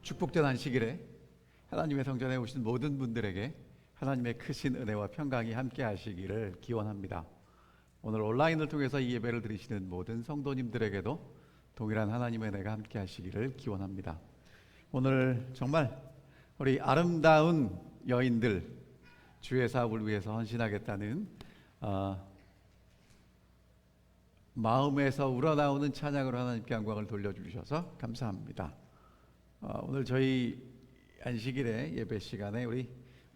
축복된 안식일에 하나님의 성전에 오신 모든 분들에게 하나님의 크신 은혜와 평강이 함께 하시기를 기원합니다. 오늘 온라인을 통해서 이 예배를 드리시는 모든 성도님들에게도 동일한 하나님의 은혜가 함께 하시기를 기원합니다. 오늘 정말 우리 아름다운 여인들 주의 사업을 위해서 헌신하겠다는 마음에서 우러나오는 찬양으로 하나님께 영광을 돌려주셔서 감사합니다. 오늘 저희 안식일의 예배 시간에 우리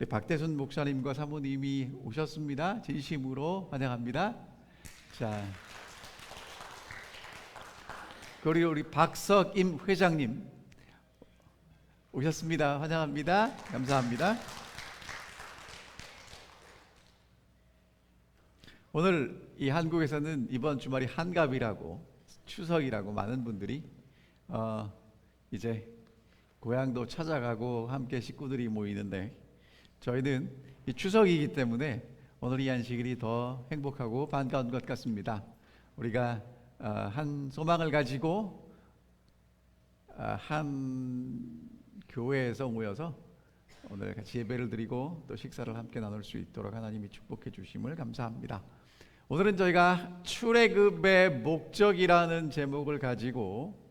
박대순 목사님과 사모님이 오셨습니다. 진심으로 환영합니다. 자, 그리고 우리 박석임 회장님 오셨습니다. 환영합니다. 감사합니다. 오늘 이 한국에서는 이번 주말이 한갑이라고 추석이라고 많은 분들이 이제 고향도 찾아가고 함께 식구들이 모이는데 저희는 이 추석이기 때문에 오늘 이 안식일이 더 행복하고 반가운 것 같습니다. 우리가 한 소망을 가지고 한 교회에서 모여서 오늘 같이 예배를 드리고 또 식사를 함께 나눌 수 있도록 하나님이 축복해 주심을 감사합니다. 오늘은 저희가 출애굽의 목적이라는 제목을 가지고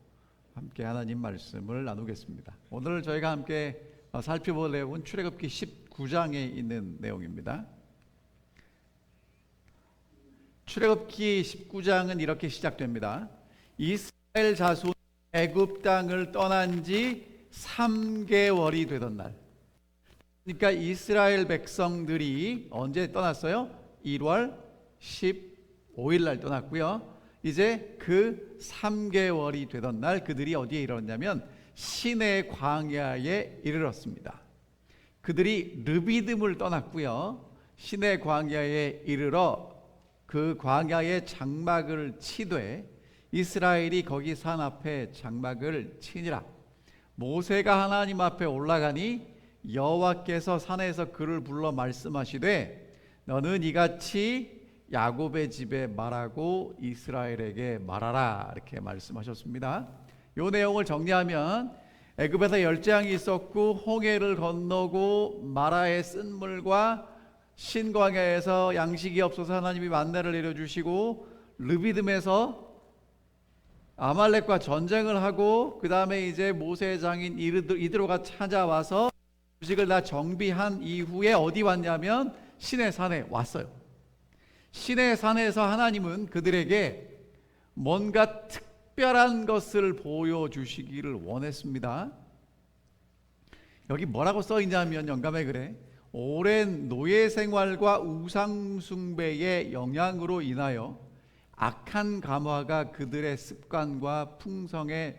함께 하나님 말씀을 나누겠습니다. 오늘 저희가 함께 살펴볼 내용은 출애굽기 19장에 있는 내용입니다. 출애굽기 19장은 이렇게 시작됩니다. 이스라엘 자손 애굽 땅을 떠난 지 3개월이 되던 날, 그러니까 이스라엘 백성들이 언제 떠났어요? 1월 15일 날 떠났고요. 이제 그 3개월이 되던 날 그들이 어디에 이르렀냐면 시내 광야에 이르렀습니다. 그들이 르비딤을 떠났고요. 시내 광야에 이르러 그 광야에 장막을 치되 이스라엘이 거기 산 앞에 장막을 치니라. 모세가 하나님 앞에 올라가니 여호와께서 산에서 그를 불러 말씀하시되 너는 이같이 야곱의 집에 말하고 이스라엘에게 말하라, 이렇게 말씀하셨습니다. 이 내용을 정리하면 애굽에서 열재앙이 있었고 홍해를 건너고 마라의 쓴물과 신광야에서 양식이 없어서 하나님이 만나를 내려주시고 르비딤에서 아말렉과 전쟁을 하고 그 다음에 이제 모세의 장인 이드로가 찾아와서 음식을 다 정비한 이후에 어디 왔냐면 시내산에 왔어요. 시내산에서 하나님은 그들에게 뭔가 특별한 것을 보여주시기를 원했습니다. 여기 뭐라고 써있냐면 영감에 그래, 오랜 노예 생활과 우상 숭배의 영향으로 인하여 악한 감화가 그들의 습관과 품성에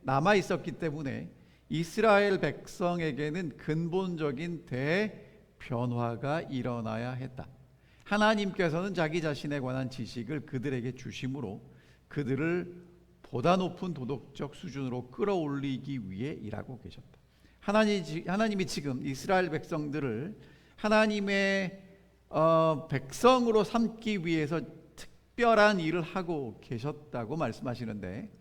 남아 있었기 때문에 이스라엘 백성에게는 근본적인 대변화가 일어나야 했다. 하나님께서는 자기 자신에 관한 지식을 그들에게 주심으로 그들을 보다 높은 도덕적 수준으로 끌어올리기 위해 일하고 계셨다. 하나님이 지금 이스라엘 백성들을 하나님의 백성으로 삼기 위해서 특별한 일을 하고 계셨다고 말씀하시는데,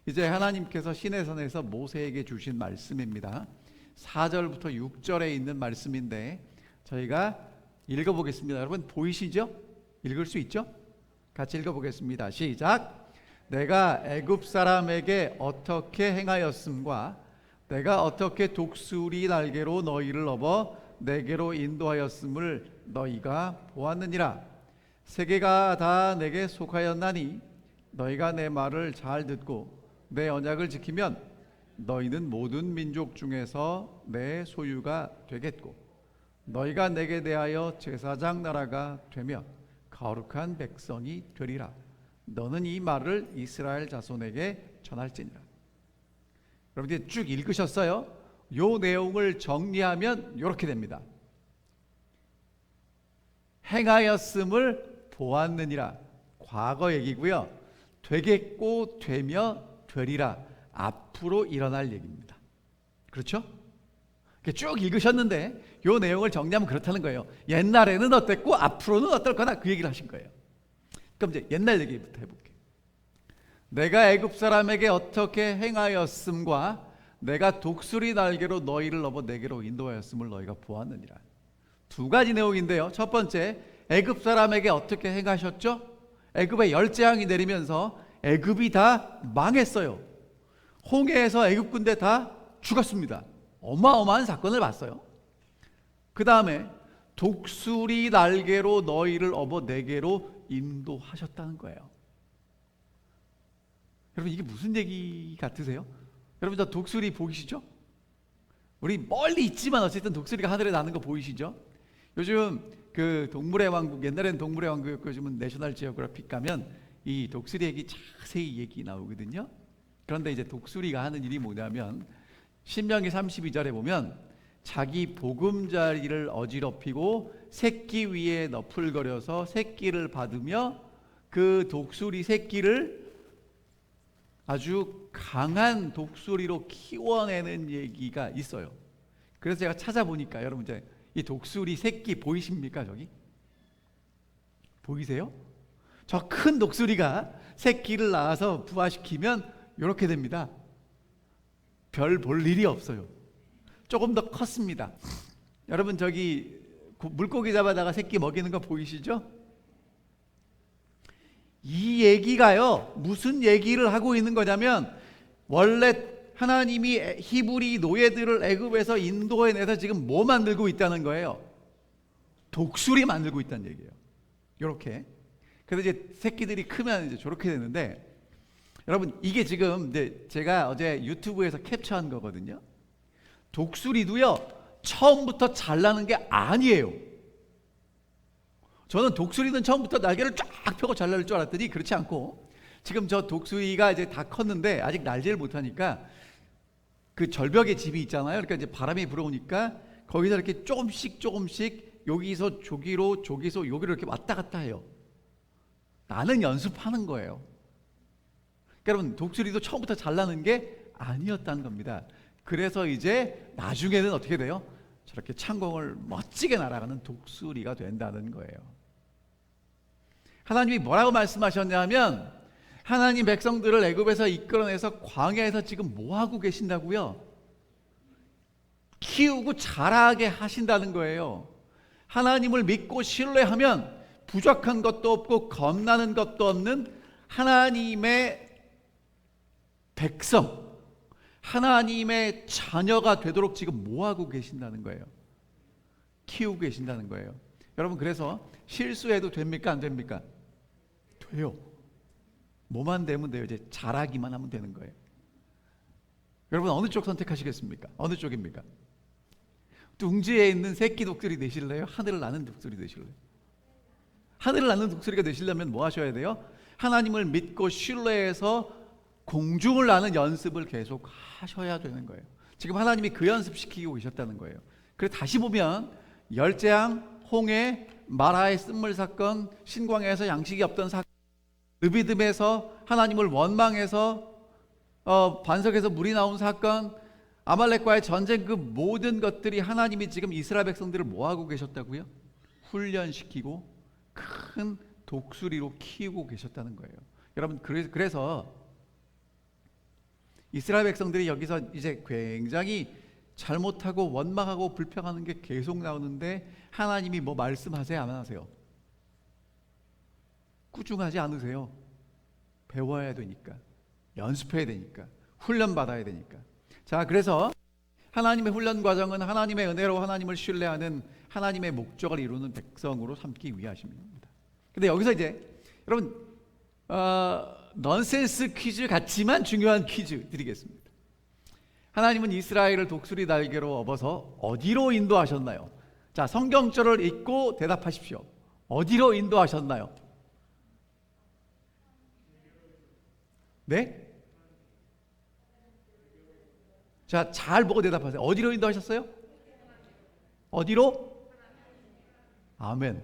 이제 하나님께서 시내산에서 모세에게 주신 말씀입니다. 4절부터 6절에 있는 말씀인데 저희가 읽어보겠습니다. 여러분 보이시죠? 읽을 수 있죠? 같이 읽어보겠습니다. 시작. 내가 애굽 사람에게 어떻게 행하였음과 내가 어떻게 독수리 날개로 너희를 업어 내게로 인도하였음을 너희가 보았느니라. 세계가 다 내게 속하였나니 너희가 내 말을 잘 듣고 내 언약을 지키면 너희는 모든 민족 중에서 내 소유가 되겠고 너희가 내게 대하여 제사장 나라가 되며 거룩한 백성이 되리라. 너는 이 말을 이스라엘 자손에게 전할지니라. 여러분 이제 쭉 읽으셨어요? 요 내용을 정리하면 이렇게 됩니다. 행하였음을 보았느니라, 과거 얘기고요. 되겠고 되며 되리라, 앞으로 일어날 얘기입니다. 그렇죠? 쭉 읽으셨는데 이 내용을 정리하면 그렇다는 거예요. 옛날에는 어땠고 앞으로는 어떨 거다, 그 얘기를 하신 거예요. 그럼 이제 옛날 얘기부터 해볼게요. 내가 애굽 사람에게 어떻게 행하였음과 내가 독수리 날개로 너희를 업어 내게로 인도하였음을 너희가 보았느니라. 두 가지 내용인데요. 첫 번째, 애굽 사람에게 어떻게 행하셨죠? 애굽에 열재앙이 내리면서 애굽이 다 망했어요. 홍해에서 애굽 군대 다 죽었습니다. 어마어마한 사건을 봤어요. 그 다음에 독수리 날개로 너희를 업어 내게로 인도하셨다는 거예요. 여러분, 이게 무슨 얘기 같으세요? 여러분, 저 독수리 보이시죠? 우리 멀리 있지만 어쨌든 독수리가 하늘에 나는 거 보이시죠? 요즘 그 동물의 왕국, 옛날에는 동물의 왕국이었고 요즘은 내셔널 지오그래픽 가면 이 독수리 얘기 자세히 얘기 나오거든요. 그런데 이제 독수리가 하는 일이 뭐냐면 신명기 32절에 보면 자기 보금자리를 어지럽히고 새끼 위에 너풀거려서 새끼를 받으며 그 독수리 새끼를 아주 강한 독수리로 키워내는 얘기가 있어요. 그래서 제가 찾아보니까 여러분, 이제 이 독수리 새끼 보이십니까? 저기 보이세요? 저 큰 독수리가 새끼를 낳아서 부화시키면 이렇게 됩니다. 별 볼 일이 없어요. 조금 더 컸습니다. 여러분, 저기 물고기 잡아다가 새끼 먹이는 거 보이시죠? 이 얘기가요, 무슨 얘기를 하고 있는 거냐면, 원래 하나님이 히브리 노예들을 애굽에서 인도해내서 지금 뭐 만들고 있다는 거예요? 독수리 만들고 있다는 얘기예요. 이렇게. 그래서 이제 새끼들이 크면 이제 저렇게 되는데, 여러분, 이게 지금 이제 제가 어제 유튜브에서 캡처한 거거든요. 독수리도요, 처음부터 잘나는 게 아니에요. 저는 독수리는 처음부터 날개를 쫙 펴고 잘날 줄 알았더니 그렇지 않고, 지금 저 독수리가 이제 다 컸는데 아직 날지를 못하니까 그 절벽에 집이 있잖아요. 그러니까 이제 바람이 불어오니까 거기서 이렇게 조금씩 여기서 저기로, 저기서 여기로 이렇게 왔다 갔다 해요. 나는 연습하는 거예요. 그러니까 여러분, 독수리도 처음부터 잘나는 게 아니었다는 겁니다. 그래서 이제 나중에는 어떻게 돼요? 저렇게 창공을 멋지게 날아가는 독수리가 된다는 거예요. 하나님이 뭐라고 말씀하셨냐면, 하나님 백성들을 애굽에서 이끌어내서 광야에서 지금 뭐 하고 계신다고요? 키우고 자라게 하신다는 거예요. 하나님을 믿고 신뢰하면 부족한 것도 없고 겁나는 것도 없는 하나님의 백성, 하나님의 자녀가 되도록 지금 뭐 하고 계신다는 거예요? 키우고 계신다는 거예요. 여러분, 그래서 실수해도 됩니까? 안 됩니까? 돼요. 뭐만 되면 돼요. 이제 잘하기만 하면 되는 거예요. 여러분, 어느 쪽 선택하시겠습니까? 어느 쪽입니까? 둥지에 있는 새끼 독수리 되실래요? 하늘을 나는 독수리 되실래요? 하늘을 나는 독수리가 되시려면 뭐 하셔야 돼요? 하나님을 믿고 신뢰해서 공중을 나는 연습을 계속 하셔야 되는 거예요. 지금 하나님이 그 연습시키고 계셨다는 거예요. 그래서 다시 보면 열재앙, 홍해, 마라의 쓴물 사건, 신광야에서 양식이 없던 사건, 르비딤에서 하나님을 원망해서 반석에서 물이 나온 사건, 아말렉과의 전쟁, 그 모든 것들이 하나님이 지금 이스라엘 백성들을 뭐 하고 계셨다고요? 훈련시키고 큰 독수리로 키우고 계셨다는 거예요. 여러분, 그래서 이스라엘 백성들이 여기서 이제 굉장히 잘못하고 원망하고 불평하는 게 계속 나오는데, 하나님이 뭐 말씀하세요? 안 하세요? 꾸중하지 않으세요? 배워야 되니까, 연습해야 되니까, 훈련받아야 되니까. 자, 그래서 하나님의 훈련 과정은 하나님의 은혜로 하나님을 신뢰하는 하나님의 목적을 이루는 백성으로 삼기 위하십니다. 근데 여기서 이제 여러분, 넌센스 퀴즈 같지만 중요한 퀴즈 드리겠습니다. 하나님은 이스라엘을 독수리 날개로 업어서 어디로 인도하셨나요? 자, 성경절을 읽고 대답하십시오. 어디로 인도하셨나요? 네? 자, 잘 보고 대답하세요. 어디로 인도하셨어요? 어디로? 아멘.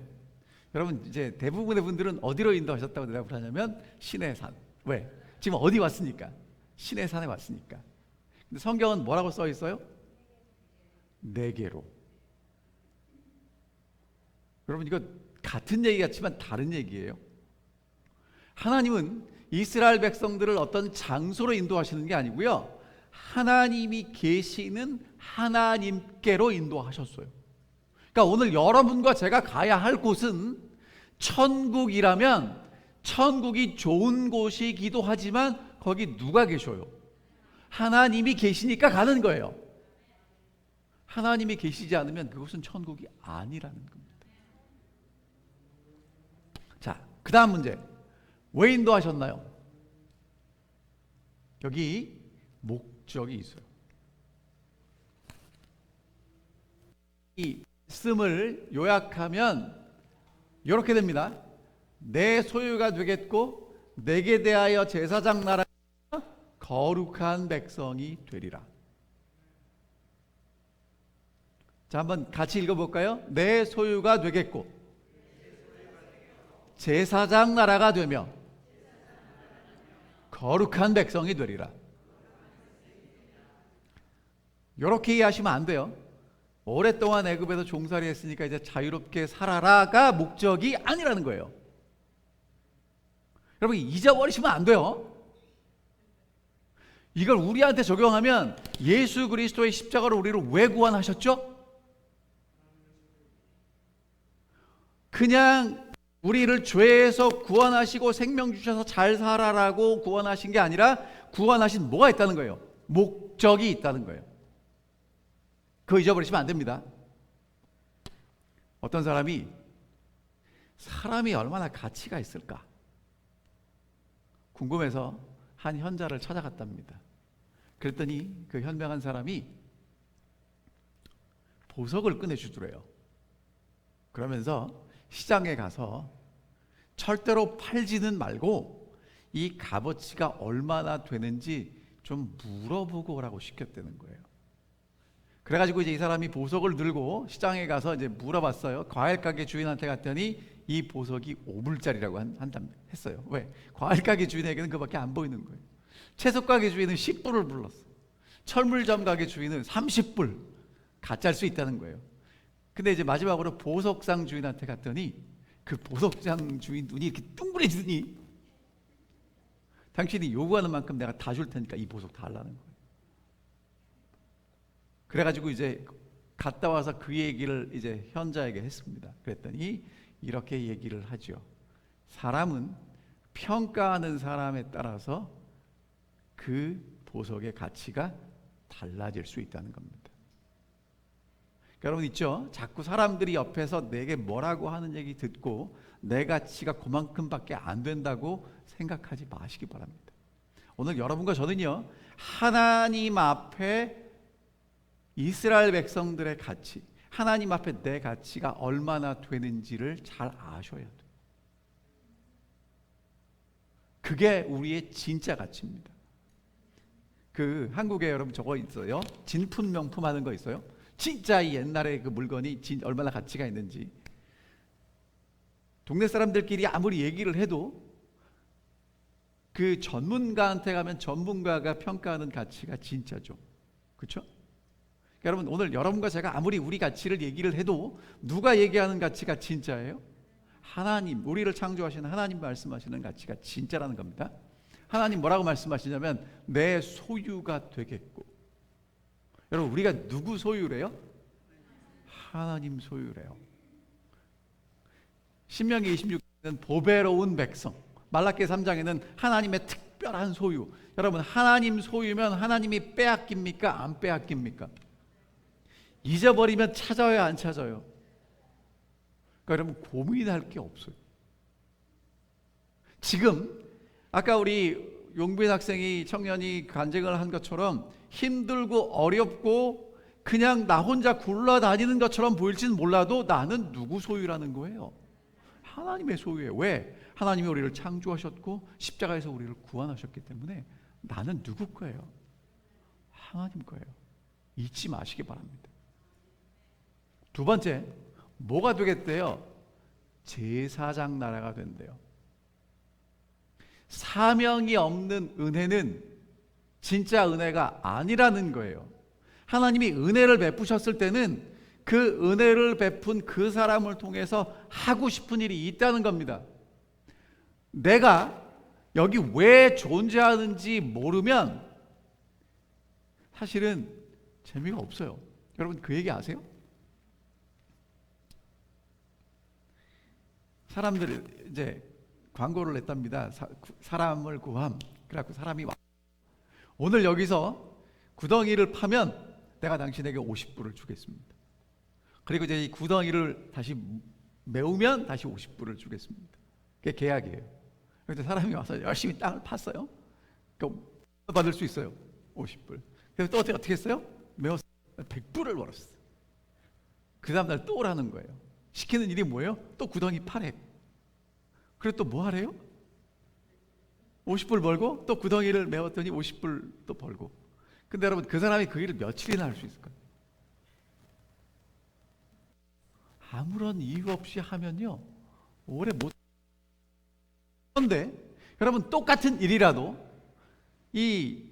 여러분, 이제 대부분의 분들은 어디로 인도하셨다고 대답을 하냐면 시내 산. 왜? 지금 어디 왔으니까? 시내 산에 왔으니까. 근데 성경은 뭐라고 써 있어요? 네개로. 여러분, 이거 같은 얘기 같지만 다른 얘기예요. 하나님은 이스라엘 백성들을 어떤 장소로 인도하시는 게 아니고요, 하나님이 계시는 하나님께로 인도하셨어요. 그러니까 오늘 여러분과 제가 가야 할 곳은 천국이라면 천국이 좋은 곳이기도 하지만 거기 누가 계셔요? 하나님이 계시니까 가는 거예요. 하나님이 계시지 않으면 그곳은 천국이 아니라는 겁니다. 자, 그 다음 문제. 왜 인도하셨나요? 여기 목적이 있어요. 이 말씀을 요약하면 이렇게 됩니다. 내 소유가 되겠고 내게 대하여 제사장 나라 거룩한 백성이 되리라. 자, 한번 같이 읽어볼까요? 내 소유가 되겠고 제사장 나라가 되며 거룩한 백성이 되리라. 이렇게 이해하시면 안 돼요. 오랫동안 애굽에서 종살이 했으니까 이제 자유롭게 살아라가 목적이 아니라는 거예요. 여러분, 잊어버리시면 안 돼요. 이걸 우리한테 적용하면 예수 그리스도의 십자가로 우리를 왜 구원하셨죠? 그냥 우리를 죄에서 구원하시고 생명 주셔서 잘 살아라고 구원하신 게 아니라 구원하신 뭐가 있다는 거예요? 목적이 있다는 거예요. 그거 잊어버리시면 안 됩니다. 어떤 사람이 얼마나 가치가 있을까 궁금해서 한 현자를 찾아갔답니다. 그랬더니 그 현명한 사람이 보석을 꺼내주더래요. 그러면서 시장에 가서 절대로 팔지는 말고 이 값어치가 얼마나 되는지 좀 물어보고 오라고 시켰다는 거예요. 그래가지고 이제 이 사람이 보석을 들고 시장에 가서 이제 물어봤어요. 과일 가게 주인한테 갔더니 이 보석이 5불짜리라고 했어요. 왜? 과일 가게 주인에게는 그밖에 안 보이는 거예요. 채소 가게 주인은 10불을 불렀어. 철물점 가게 주인은 30불 가짜일 수 있다는 거예요. 근데 이제 마지막으로 보석상 주인한테 갔더니 그 보석상 주인 눈이 이렇게 둥그레지더니 당신이 요구하는 만큼 내가 다 줄 테니까 이 보석 다 달라는 거예요. 그래가지고 이제 갔다 와서 그 얘기를 이제 현자에게 했습니다. 그랬더니 이렇게 얘기를 하죠. 사람은 평가하는 사람에 따라서 그 보석의 가치가 달라질 수 있다는 겁니다. 여러분 있죠? 자꾸 사람들이 옆에서 내게 뭐라고 하는 얘기 듣고 내 가치가 그만큼밖에 안 된다고 생각하지 마시기 바랍니다. 오늘 여러분과 저는요, 하나님 앞에 이스라엘 백성들의 가치, 하나님 앞에 내 가치가 얼마나 되는지를 잘 아셔야 돼요. 그게 우리의 진짜 가치입니다. 그 한국에 여러분 저거 있어요? 진품 명품 하는 거 있어요? 진짜 이 옛날에 그 물건이 얼마나 가치가 있는지. 동네 사람들끼리 아무리 얘기를 해도 그 전문가한테 가면 전문가가 평가하는 가치가 진짜죠. 그렇죠? 여러분, 오늘 여러분과 제가 아무리 우리 가치를 얘기를 해도 누가 얘기하는 가치가 진짜예요? 하나님, 우리를 창조하시는 하나님 말씀하시는 가치가 진짜라는 겁니다. 하나님 뭐라고 말씀하시냐면 내 소유가 되겠고. 여러분, 우리가 누구 소유래요? 하나님 소유래요. 신명기 26장에는 보배로운 백성, 말라기 3장에는 하나님의 특별한 소유. 여러분, 하나님 소유면 하나님이 빼앗깁니까? 안 빼앗깁니까? 잊어버리면 찾아요, 안 찾아요? 그러니까 여러분, 고민할 게 없어요. 지금 아까 우리 용빈 학생이, 청년이 간증을 한 것처럼 힘들고 어렵고 그냥 나 혼자 굴러다니는 것처럼 보일지는 몰라도 나는 누구 소유라는 거예요? 하나님의 소유예요. 왜? 하나님이 우리를 창조하셨고 십자가에서 우리를 구원하셨기 때문에 나는 누구 거예요? 하나님 거예요. 잊지 마시기 바랍니다. 두 번째, 뭐가 되겠대요? 제사장 나라가 된대요. 사명이 없는 은혜는 진짜 은혜가 아니라는 거예요. 하나님이 은혜를 베푸셨을 때는 그 은혜를 베푼 그 사람을 통해서 하고 싶은 일이 있다는 겁니다. 내가 여기 왜 존재하는지 모르면 사실은 재미가 없어요. 여러분 그 얘기 아세요? 사람들이 이제 광고를 냈답니다. 사람을 구함. 그래갖고 사람이 와. 오늘 여기서 구덩이를 파면 내가 당신에게 50불을 주겠습니다. 그리고 이제 이 구덩이를 다시 메우면 다시 50불을 주겠습니다. 그게 계약이에요. 그런데 사람이 와서 열심히 땅을 팠어요. 그러니까 받을 수 있어요. 50불. 그래서 또 어떻게 했어요? 메워서 100불을 벌었어요. 그 다음날 또 오라는 거예요. 시키는 일이 뭐예요? 또 구덩이 파래. 그리고 또 뭐 하래요? 50불 벌고 또 구덩이를 메웠더니 50불 또 벌고. 근데 여러분 그 사람이 그 일을 며칠이나 할 수 있을까요? 아무런 이유 없이 하면요 오래 못. 그런데 여러분 똑같은 일이라도 이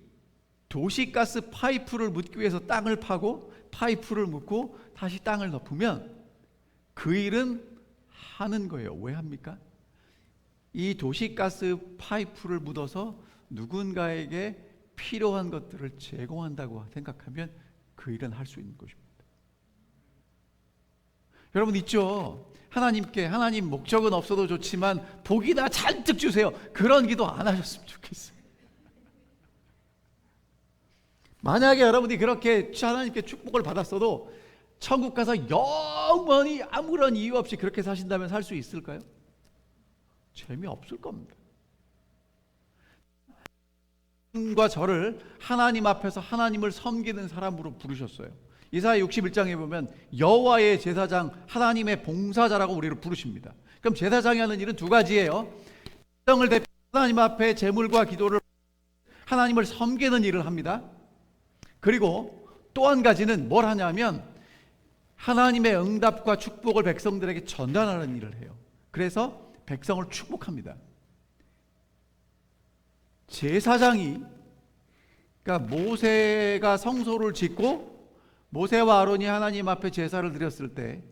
도시가스 파이프를 묻기 위해서 땅을 파고 파이프를 묻고 다시 땅을 덮으면 그 일은 하는 거예요. 왜 합니까? 이 도시가스 파이프를 묻어서 누군가에게 필요한 것들을 제공한다고 생각하면 그 일은 할 수 있는 것입니다. 여러분 있죠? 하나님께 하나님 목적은 없어도 좋지만 복이나 잔뜩 주세요. 그런 기도 안 하셨으면 좋겠어요. 만약에 여러분이 그렇게 하나님께 축복을 받았어도 천국 가서 영원히 아무런 이유 없이 그렇게 사신다면 살 수 있을까요? 재미없을 겁니다. 과 저를 하나님 앞에서 하나님을 섬기는 사람으로 부르셨어요. 이사야 61장에 보면 여호와의 제사장, 하나님의 봉사자라고 우리를 부르십니다. 그럼 제사장이 하는 일은 두 가지예요. 백성을 대표 하나님 앞에 제물과 기도를 하나님을 섬기는 일을 합니다. 그리고 또 한 가지는 뭘 하냐면 하나님의 응답과 축복을 백성들에게 전달하는 일을 해요. 그래서 백성을 축복합니다. 제사장이, 그러니까 모세가 성소를 짓고 모세와 아론이 하나님 앞에 제사를 드렸을 때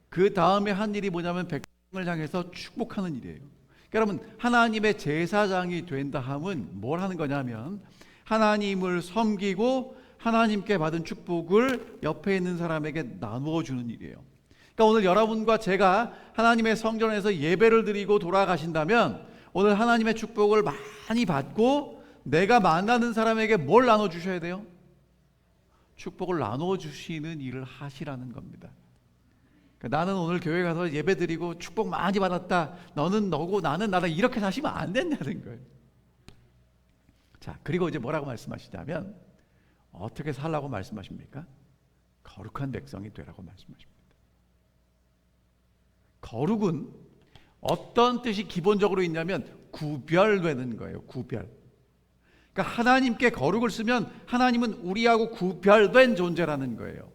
그 다음에 한 일이 뭐냐면 백성을 향해서 축복하는 일이에요. 그러니까 여러분 하나님의 제사장이 된다 함은 뭘 하는 거냐면 하나님을 섬기고 하나님께 받은 축복을 옆에 있는 사람에게 나누어 주는 일이에요. 그러니까 오늘 여러분과 제가 하나님의 성전에서 예배를 드리고 돌아가신다면 오늘 하나님의 축복을 많이 받고 내가 만나는 사람에게 뭘 나눠 주셔야 돼요? 축복을 나눠 주시는 일을 하시라는 겁니다. 그러니까 나는 오늘 교회 가서 예배 드리고 축복 많이 받았다. 너는 너고 나는 나다. 이렇게 사시면 안 된다는 거예요. 자, 그리고 이제 뭐라고 말씀하시냐면 어떻게 살라고 말씀하십니까? 거룩한 백성이 되라고 말씀하십니다. 거룩은 어떤 뜻이 기본적으로 있냐면 구별되는 거예요. 구별. 그러니까 하나님께 거룩을 쓰면 하나님은 우리하고 구별된 존재라는 거예요.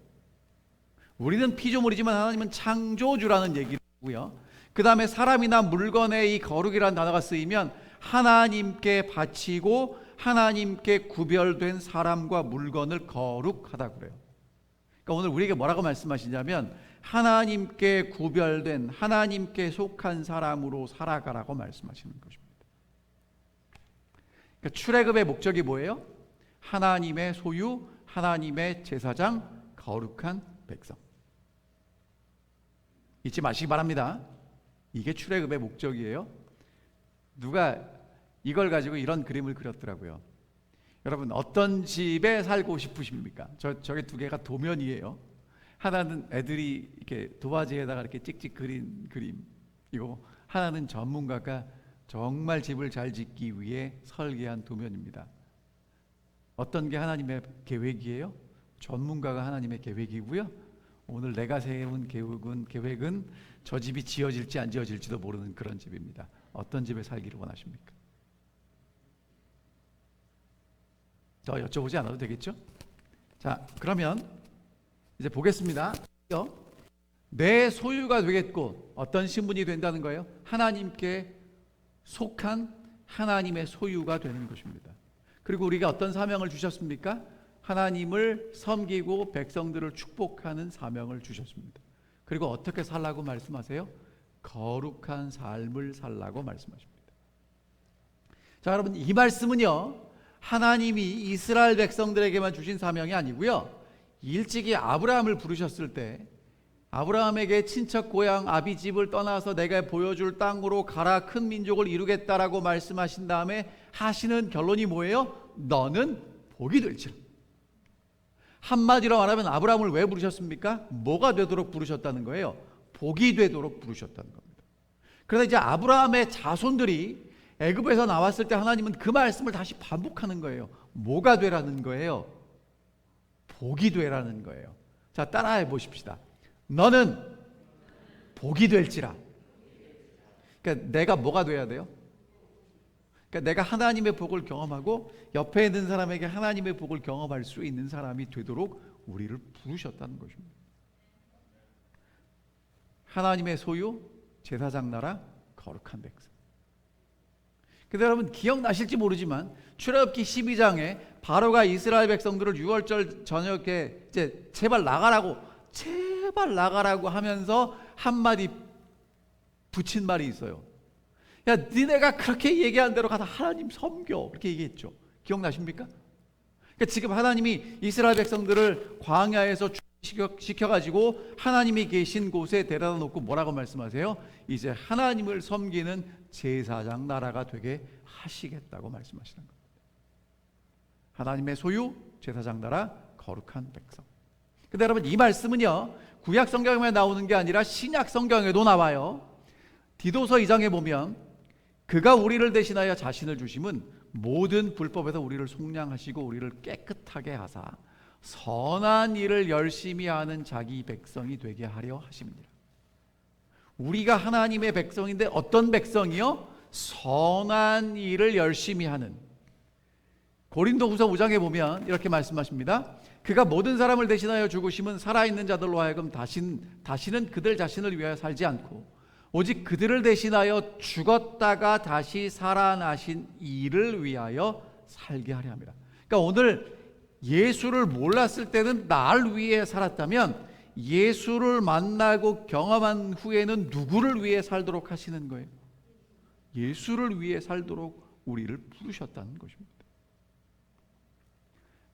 우리는 피조물이지만 하나님은 창조주라는 얘기고요. 그 다음에 사람이나 물건에 이 거룩이라는 단어가 쓰이면 하나님께 바치고 하나님께 구별된 사람과 물건을 거룩하다 그래요. 그러니까 오늘 우리에게 뭐라고 말씀하시냐면 하나님께 구별된 하나님께 속한 사람으로 살아가라고 말씀하시는 것입니다. 그러니까 출애굽의 목적이 뭐예요? 하나님의 소유, 하나님의 제사장, 거룩한 백성. 잊지 마시기 바랍니다. 이게 출애굽의 목적이에요. 누가 이걸 가지고 이런 그림을 그렸더라고요. 여러분 어떤 집에 살고 싶으십니까? 저게 두 개가 도면이에요. 하나는 애들이 이렇게 도화지에다가 이렇게 찍찍 그린 그림이고 하나는 전문가가 정말 집을 잘 짓기 위해 설계한 도면입니다. 어떤 게 하나님의 계획이에요? 전문가가 하나님의 계획이고요. 오늘 내가 세운 계획은 저 집이 지어질지 안 지어질지도 모르는 그런 집입니다. 어떤 집에 살기를 원하십니까? 더 여쭤보지 않아도 되겠죠? 자, 그러면 이제 보겠습니다. 내 소유가 되겠고 어떤 신분이 된다는 거예요? 하나님께 속한 하나님의 소유가 되는 것입니다. 그리고 우리가 어떤 사명을 주셨습니까? 하나님을 섬기고 백성들을 축복하는 사명을 주셨습니다. 그리고 어떻게 살라고 말씀하세요? 거룩한 삶을 살라고 말씀하십니다. 자, 여러분 이 말씀은요 하나님이 이스라엘 백성들에게만 주신 사명이 아니고요, 일찍이 아브라함을 부르셨을 때 아브라함에게 친척 고향 아비집을 떠나서 내가 보여줄 땅으로 가라, 큰 민족을 이루겠다라고 말씀하신 다음에 하시는 결론이 뭐예요? 너는 복이 될지라. 한마디로 말하면 아브라함을 왜 부르셨습니까? 뭐가 되도록 부르셨다는 거예요? 복이 되도록 부르셨다는 겁니다. 그래서 이제 아브라함의 자손들이 애굽에서 나왔을 때 하나님은 그 말씀을 다시 반복하는 거예요. 뭐가 되라는 거예요? 복이 되라는 거예요. 자, 따라해 보십시다. 너는 복이 될지라. 그러니까 내가 뭐가 돼야 돼요? 그러니까 내가 하나님의 복을 경험하고 옆에 있는 사람에게 하나님의 복을 경험할 수 있는 사람이 되도록 우리를 부르셨다는 것입니다. 하나님의 소유, 제사장 나라, 거룩한 백성. 근데 여러분 기억나실지 모르지만 출애굽기 12장에 바로가 이스라엘 백성들을 유월절 저녁에 이제 제발 나가라고 하면서 한마디 붙인 말이 있어요. 야, 니네가 그렇게 얘기한 대로 가서 하나님 섬겨, 그렇게 얘기했죠. 기억나십니까? 그러니까 지금 하나님이 이스라엘 백성들을 광야에서 시켜가지고 하나님이 계신 곳에 데려다 놓고 뭐라고 말씀하세요? 이제 하나님을 섬기는 제사장 나라가 되게 하시겠다고 말씀하시는 겁니다. 하나님의 소유, 제사장 나라, 거룩한 백성. 근데 여러분 이 말씀은요, 구약 성경에 나오는 게 아니라 신약 성경에도 나와요. 디도서 2장에 보면 그가 우리를 대신하여 자신을 주심은 모든 불법에서 우리를 속량하시고 우리를 깨끗하게 하사 선한 일을 열심히 하는 자기 백성이 되게 하려 하십니다. 우리가 하나님의 백성인데 어떤 백성이요? 선한 일을 열심히 하는. 고린도후서 5장에 보면 이렇게 말씀하십니다. 그가 모든 사람을 대신하여 죽으심은 살아있는 자들로 하여금 다시는 그들 자신을 위하여 살지 않고 오직 그들을 대신하여 죽었다가 다시 살아나신 이를 위하여 살게 하려 합니다. 그러니까 오늘 예수를 몰랐을 때는 날 위해 살았다면 예수를 만나고 경험한 후에는 누구를 위해 살도록 하시는 거예요? 예수를 위해 살도록 우리를 부르셨다는 것입니다.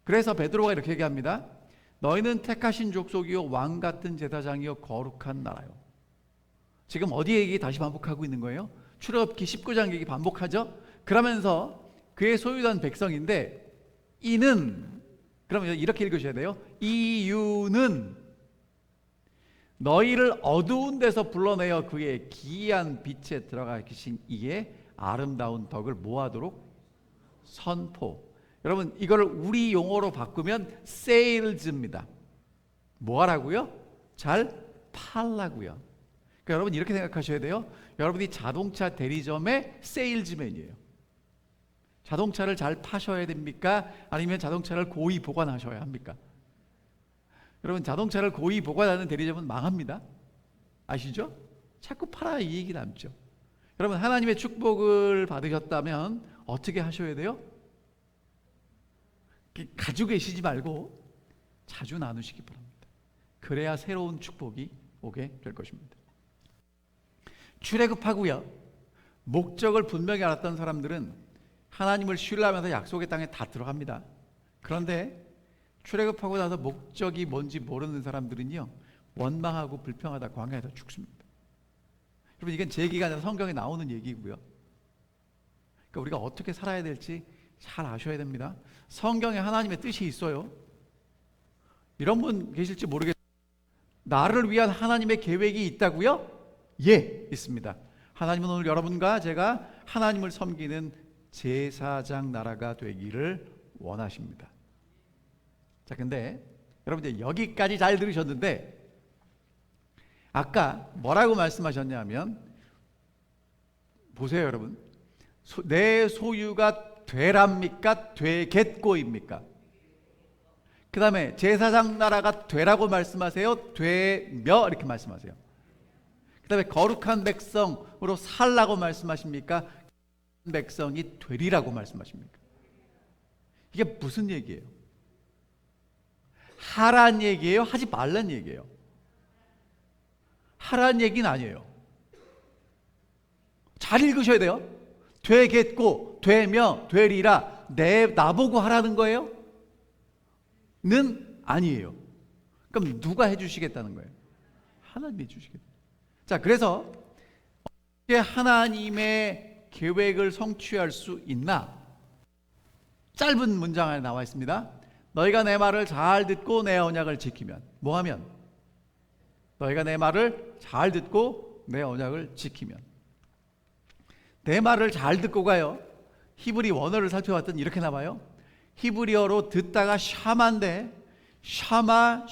그래서 베드로가 이렇게 얘기합니다. 너희는 택하신 족속이요 왕 같은 제사장이요 거룩한 나라요. 지금 어디 얘기 다시 반복하고 있는 거예요? 출애굽기 19장 얘기 반복하죠? 그러면서 그의 소유한 백성인데 이는, 그러면 이렇게 읽으셔야 돼요. 이유는 너희를 어두운 데서 불러내어 그의 기이한 빛에 들어가 계신 이의 아름다운 덕을 뭐하도록? 선포. 여러분 이거를 우리 용어로 바꾸면 세일즈입니다. 뭐하라고요? 잘 팔라고요. 그러니까 여러분 이렇게 생각하셔야 돼요. 여러분이 자동차 대리점의 세일즈맨이에요. 자동차를 잘 파셔야 됩니까? 아니면 자동차를 고이 보관하셔야 합니까? 여러분 자동차를 고이 보관하는 대리점은 망합니다. 아시죠? 자꾸 팔아야 이익이 남죠. 여러분 하나님의 축복을 받으셨다면 어떻게 하셔야 돼요? 가지고 계시지 말고 자주 나누시기 바랍니다. 그래야 새로운 축복이 오게 될 것입니다. 출애굽하고요, 목적을 분명히 알았던 사람들은 하나님을 신뢰하면서 약속의 땅에 다 들어갑니다. 그런데 출애굽하고 나서 목적이 뭔지 모르는 사람들은요, 원망하고 불평하다 광야에서 죽습니다. 여러분 이건 제 얘기가 아니라 성경에 나오는 얘기고요. 그러니까 우리가 어떻게 살아야 될지 잘 아셔야 됩니다. 성경에 하나님의 뜻이 있어요. 이런 분 계실지 모르겠어요. 나를 위한 하나님의 계획이 있다고요? 예, 있습니다. 하나님은 오늘 여러분과 제가 하나님을 섬기는 제사장 나라가 되기를 원하십니다. 자, 근데 여러분 이제 여기까지 잘 들으셨는데 아까 뭐라고 말씀하셨냐면, 보세요 여러분, 내 소유가 되랍니까? 되겠고입니까? 그 다음에 제사장 나라가 되라고 말씀하세요? 되며 이렇게 말씀하세요. 그 다음에 거룩한 백성으로 살라고 말씀하십니까? 백성이 되리라고 말씀하십니까? 이게 무슨 얘기예요? 하란 얘기예요? 하지 말란 얘기예요? 하란 얘기는 아니에요. 잘 읽으셔야 돼요. 되겠고 되며 되리라 나보고 하라는 거예요? 는 아니에요. 그럼 누가 해주시겠다는 거예요? 하나님이 해주시겠다. 자, 그래서 어떻게 하나님의 계획을 성취할 수 있나? 짧은 문장 안에 나와 있습니다. 너희가 내 말을 잘 듣고 내 언약을 지키면. 뭐 하면? 너희가 내 말을 잘 듣고 내 언약을 지키면. 내 말을 잘 듣고가요, 히브리 원어를 살펴봤더니 이렇게 나와요. 히브리어로 듣다가 샤마인데 샤마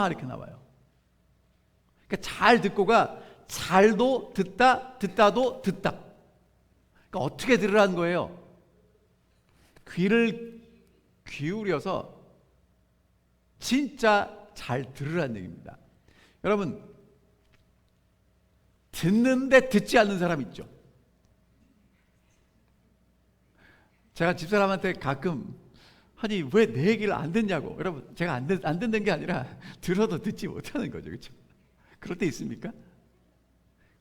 이렇게 나와요. 그러니까 잘 듣고가 잘도 듣다, 듣다도 듣다. 그러니까 어떻게 들으라는 거예요? 귀를 기울여서 진짜 잘 들으라는 얘기입니다. 여러분, 듣는데 듣지 않는 사람 있죠? 제가 집사람한테 가끔 아니 왜 내 얘기를 안 듣냐고. 여러분, 제가 안 듣는 게 아니라 들어도 듣지 못하는 거죠. 그렇죠? 그럴 때 있습니까?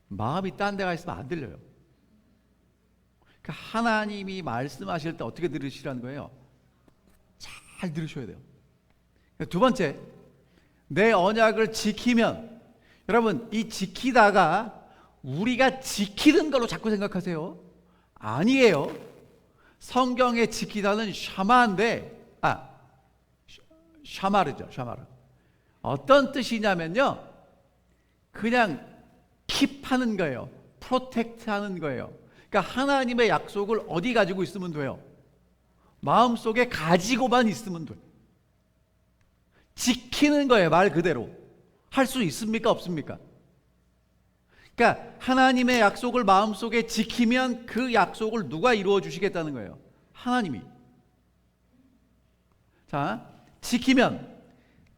마음이 딴 데가 있으면 안 들려요. 그러니까 하나님이 말씀하실 때 어떻게 들으시라는 거예요? 잘 들으셔야 돼요. 두 번째, 내 언약을 지키면. 여러분, 이 지키다가 우리가 지키는 걸로 자꾸 생각하세요. 아니에요. 성경에 지키다는 샤마인데, 샤마르죠. 샤마르. 어떤 뜻이냐면요, 그냥 킵하는 거예요. 프로텍트하는 거예요. 그러니까 하나님의 약속을 어디 가지고 있으면 돼요? 마음속에 가지고만 있으면 돼요. 지키는 거예요. 말 그대로. 할 수 있습니까? 없습니까? 그러니까 하나님의 약속을 마음속에 지키면 그 약속을 누가 이루어 주시겠다는 거예요? 하나님이. 자, 지키면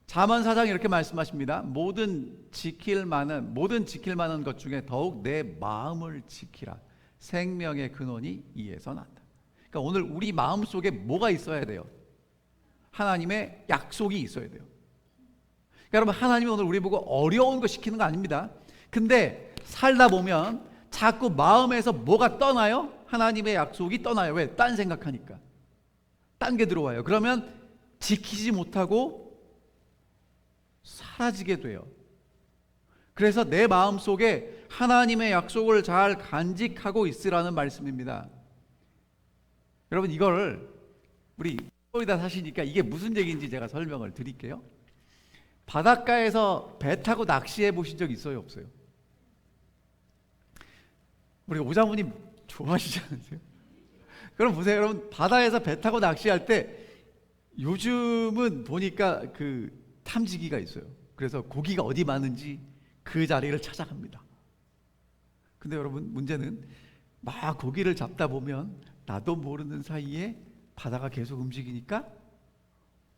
잠언 4장 이렇게 말씀하십니다. 모든 지킬 만한 것 중에 더욱 내 마음을 지키라. 생명의 근원이 이에서 난다. 그러니까 오늘 우리 마음속에 뭐가 있어야 돼요? 하나님의 약속이 있어야 돼요. 그러니까 여러분, 하나님이 오늘 우리 보고 어려운 거 시키는 거 아닙니다. 근데 살다 보면 자꾸 마음에서 뭐가 떠나요? 하나님의 약속이 떠나요. 왜? 딴 생각하니까. 딴 게 들어와요. 그러면 지키지 못하고 사라지게 돼요. 그래서 내 마음속에 하나님의 약속을 잘 간직하고 있으라는 말씀입니다. 여러분, 이걸 우리 거기다 사시니까 이게 무슨 얘기인지 제가 설명을 드릴게요. 바닷가에서 배 타고 낚시해 보신 적 있어요, 없어요? 우리 오자모님 좋아하시지 않으세요? 그럼 보세요. 여러분, 바다에서 배 타고 낚시할 때 요즘은 보니까 그 탐지기가 있어요. 그래서 고기가 어디 많은지 그 자리를 찾아갑니다. 근데 여러분, 문제는 막 고기를 잡다 보면 나도 모르는 사이에 바다가 계속 움직이니까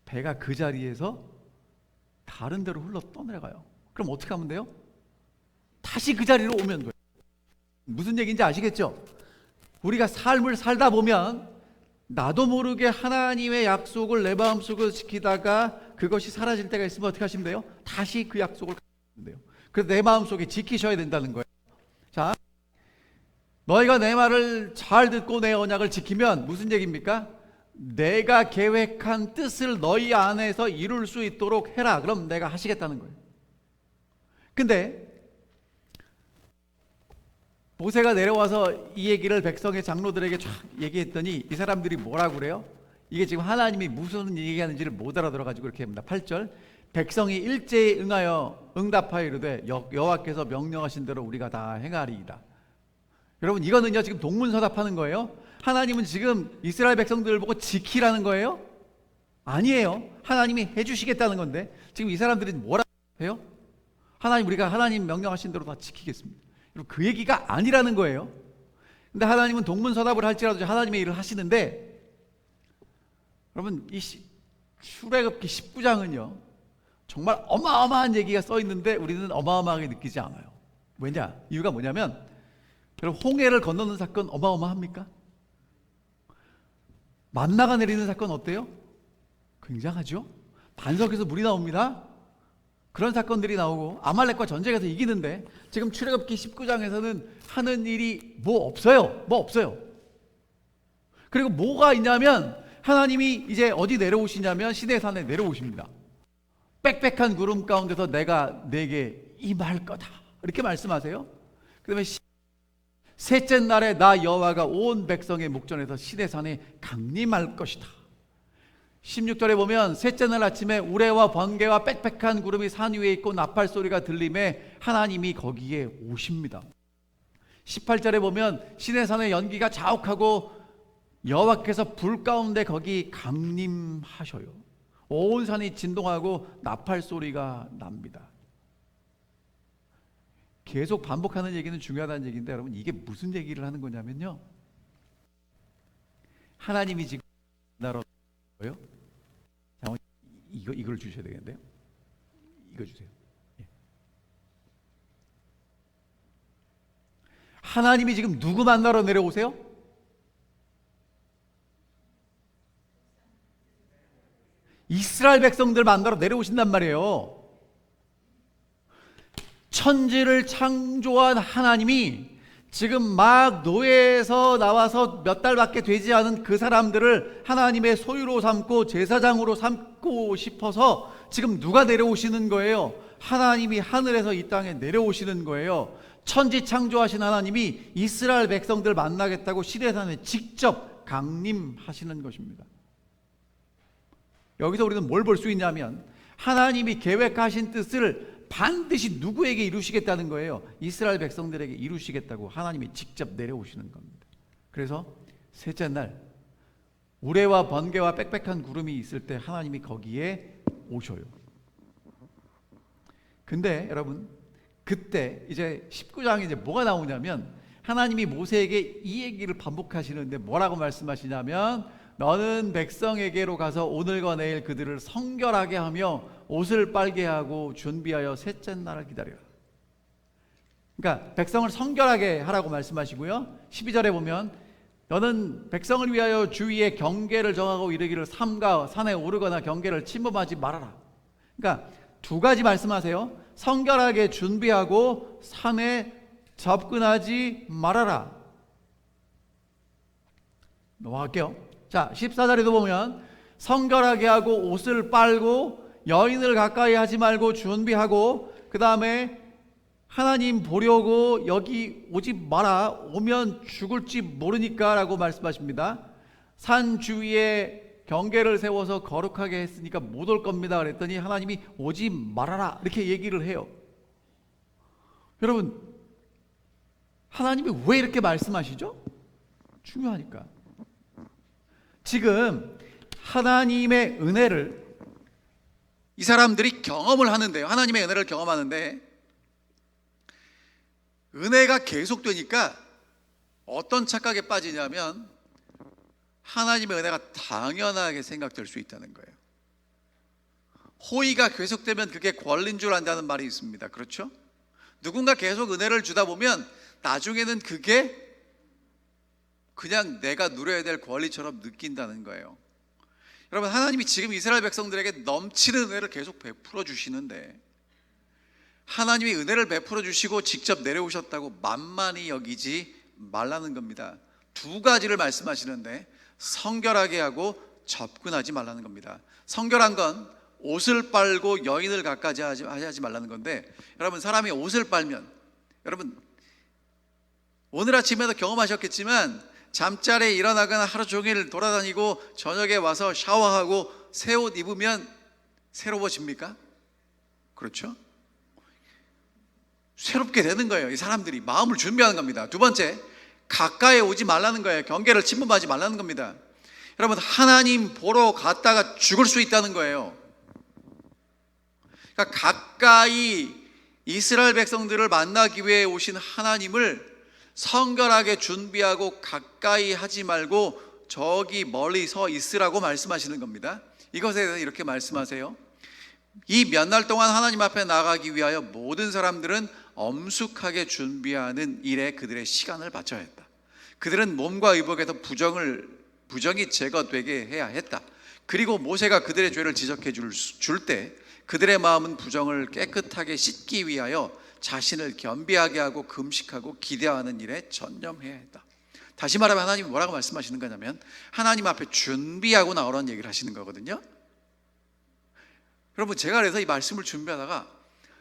배가 그 자리에서 다른 데로 흘러 떠내려가요. 그럼 어떻게 하면 돼요? 다시 그 자리로 오면 돼요. 무슨 얘기인지 아시겠죠? 우리가 삶을 살다 보면 나도 모르게 하나님의 약속을 내 마음속에 지키다가 그것이 사라질 때가 있으면 어떻게 하시면 돼요? 다시 그 약속을 가지면 돼요. 그래서 내 마음속에 지키셔야 된다는 거예요. 자, 너희가 내 말을 잘 듣고 내 언약을 지키면 무슨 얘기입니까? 내가 계획한 뜻을 너희 안에서 이룰 수 있도록 해라. 그럼 내가 하시겠다는 거예요. 근데 모세가 내려와서 이 얘기를 백성의 장로들에게 쫙 얘기했더니 이 사람들이 뭐라고 그래요? 이게 지금 하나님이 무슨 얘기하는지를 못 알아들어가지고 이렇게 합니다. 8절, 백성이 일제히 응하여 응답하여 이르되 여호와께서 명령하신 대로 우리가 다 행하리이다. 여러분, 이거는요 지금 동문서답하는 거예요. 하나님은 지금 이스라엘 백성들을 보고 지키라는 거예요? 아니에요. 하나님이 해주시겠다는 건데 지금 이 사람들이 뭐라고 해요? 우리가 하나님 명령하신 대로 다 지키겠습니다. 그 얘기가 아니라는 거예요. 근데 하나님은 동문서답을 할지라도 하나님의 일을 하시는데, 여러분, 이 출애굽기 19장은요 정말 어마어마한 얘기가 써 있는데 우리는 어마어마하게 느끼지 않아요. 왜냐? 이유가 뭐냐면, 여러분, 홍해를 건너는 사건 어마어마합니까? 만나가 내리는 사건 어때요? 굉장하죠? 반석에서 물이 나옵니다. 그런 사건들이 나오고 아말렉과 전쟁에서 이기는데 지금 출애굽기 19장에서는 하는 일이 뭐 없어요. 그리고 뭐가 있냐면 하나님이 이제 어디 내려오시냐면 시내산에 내려오십니다. 빽빽한 구름 가운데서 내가 내게 임할 거다 이렇게 말씀하세요. 그 다음에 셋째 날에 나 여호와가 온 백성의 목전에서 시내산에 강림할 것이다. 16절에 보면 셋째 날 아침에 우레와 번개와 빽빽한 구름이 산 위에 있고 나팔 소리가 들림에 하나님이 거기에 오십니다. 18절에 보면 시내산의 연기가 자욱하고 여호와께서 불 가운데 거기 강림하셔요. 온 산이 진동하고 나팔 소리가 납니다. 계속 반복하는 얘기는 중요하다는 얘기인데 여러분 이게 무슨 얘기를 하는 거냐면요, 하나님이 지금 나로 뭐요? 이걸 주셔야 되겠는데요. 이거 주세요. 예. 하나님이 지금 누구 만나러 내려오세요? 이스라엘 백성들 만나러 내려오신단 말이에요. 천지를 창조한 하나님이 지금 막 노예에서 나와서 몇 달밖에 되지 않은 그 사람들을 하나님의 소유로 삼고 제사장으로 삼고 싶어서 지금 누가 내려오시는 거예요? 하나님이 하늘에서 이 땅에 내려오시는 거예요. 천지 창조하신 하나님이 이스라엘 백성들 만나겠다고 시내산에 직접 강림하시는 것입니다. 여기서 우리는 뭘 볼 수 있냐면 하나님이 계획하신 뜻을 반드시 누구에게 이루시겠다는 거예요. 이스라엘 백성들에게 이루시겠다고 하나님이 직접 내려오시는 겁니다. 그래서 셋째 날 우레와 번개와 빽빽한 구름이 있을 때 하나님이 거기에 오셔요. 근데 여러분 그때 이제 19장에 이제 뭐가 나오냐면 하나님이 모세에게 이 얘기를 반복하시는데 뭐라고 말씀하시냐면 너는 백성에게로 가서 오늘과 내일 그들을 성결하게 하며 옷을 빨게 하고 준비하여 셋째 날을 기다려라. 그러니까 백성을 성결하게 하라고 말씀하시고요, 12절에 보면 너는 백성을 위하여 주위에 경계를 정하고 이르기를 삼가 산에 오르거나 경계를 침범하지 말아라. 그러니까 두 가지 말씀하세요. 성결하게 준비하고 산에 접근하지 말아라. 넘어갈게요. 자, 14절에도 보면 성결하게 하고 옷을 빨고 여인을 가까이 하지 말고 준비하고 그 다음에 하나님 보려고 여기 오지 마라. 오면 죽을지 모르니까 라고 말씀하십니다. 산 주위에 경계를 세워서 거룩하게 했으니까 못 올 겁니다 그랬더니 하나님이 오지 말아라 이렇게 얘기를 해요. 여러분 하나님이 왜 이렇게 말씀하시죠? 중요하니까. 지금 하나님의 은혜를 이 사람들이 경험을 하는데요, 하나님의 은혜를 경험하는데 은혜가 계속되니까 어떤 착각에 빠지냐면 하나님의 은혜가 당연하게 생각될 수 있다는 거예요. 호의가 계속되면 그게 권리인 줄 안다는 말이 있습니다. 그렇죠? 누군가 계속 은혜를 주다 보면 나중에는 그게 그냥 내가 누려야 될 권리처럼 느낀다는 거예요. 여러분 하나님이 지금 이스라엘 백성들에게 넘치는 은혜를 계속 베풀어 주시는데 하나님이 은혜를 베풀어 주시고 직접 내려오셨다고 만만히 여기지 말라는 겁니다. 두 가지를 말씀하시는데 성결하게 하고 접근하지 말라는 겁니다. 성결한 건 옷을 빨고 여인을 가까이 하지 말라는 건데 여러분 사람이 옷을 빨면 여러분 오늘 아침에도 경험하셨겠지만 잠자리에 일어나거나 하루 종일 돌아다니고 저녁에 와서 샤워하고 새 옷 입으면 새로워집니까? 그렇죠? 새롭게 되는 거예요. 이 사람들이 마음을 준비하는 겁니다. 두 번째, 가까이 오지 말라는 거예요. 경계를 침범하지 말라는 겁니다. 여러분 하나님 보러 갔다가 죽을 수 있다는 거예요. 그러니까 가까이 이스라엘 백성들을 만나기 위해 오신 하나님을 성결하게 준비하고 가까이 하지 말고 저기 멀리 서 있으라고 말씀하시는 겁니다. 이것에 대해서 이렇게 말씀하세요. 이 몇 날 동안 하나님 앞에 나가기 위하여 모든 사람들은 엄숙하게 준비하는 일에 그들의 시간을 바쳐야 했다. 그들은 몸과 의복에서 부정이 제거되게 해야 했다. 그리고 모세가 그들의 죄를 지적해 줄 때 그들의 마음은 부정을 깨끗하게 씻기 위하여 자신을 겸비하게 하고 금식하고 기대하는 일에 전념해야 했다. 다시 말하면 하나님이 뭐라고 말씀하시는 거냐면 하나님 앞에 준비하고 나오라는 얘기를 하시는 거거든요. 여러분, 제가 그래서 이 말씀을 준비하다가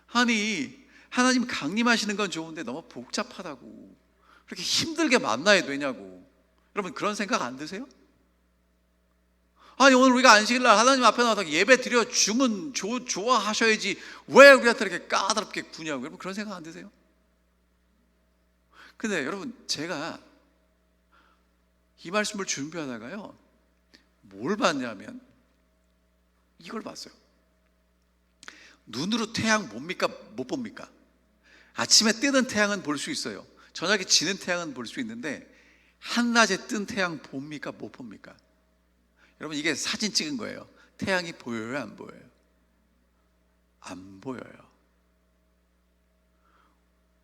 아니, 하나님 강림하시는 건 좋은데 너무 복잡하다고, 그렇게 힘들게 만나야 되냐고. 여러분, 그런 생각 안 드세요? 아니, 오늘 우리가 안식일날 하나님 앞에 나와서 예배 드려 주면 좋아하셔야지 왜 우리한테 이렇게 까다롭게 구냐고. 여러분, 그런 생각 안 드세요? 근데 여러분, 제가 이 말씀을 준비하다가요, 뭘 봤냐면 이걸 봤어요. 눈으로 태양 봅니까? 못 봅니까? 아침에 뜨는 태양은 볼 수 있어요. 저녁에 지는 태양은 볼 수 있는데 한낮에 뜬 태양 봅니까? 못 봅니까? 여러분, 이게 사진 찍은 거예요. 태양이 보여요? 안 보여요? 안 보여요.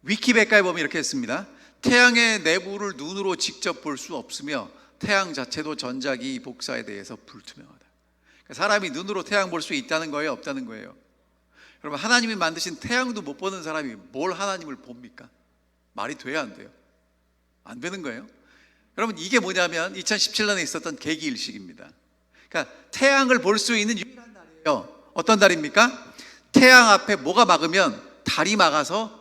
위키백과에 보면 이렇게 했습니다. 태양의 내부를 눈으로 직접 볼 수 없으며 태양 자체도 전자기 복사에 대해서 불투명하다. 그러니까 사람이 눈으로 태양 볼 수 있다는 거예요? 없다는 거예요? 여러분, 하나님이 만드신 태양도 못 보는 사람이 뭘 하나님을 봅니까? 말이 돼야 안 돼요? 안 되는 거예요. 여러분, 이게 뭐냐면 2017년에 있었던 계기일식입니다. 그러니까 태양을 볼 수 있는 유일한 날이에요. 어떤 날입니까? 태양 앞에 뭐가 막으면 달이 막아서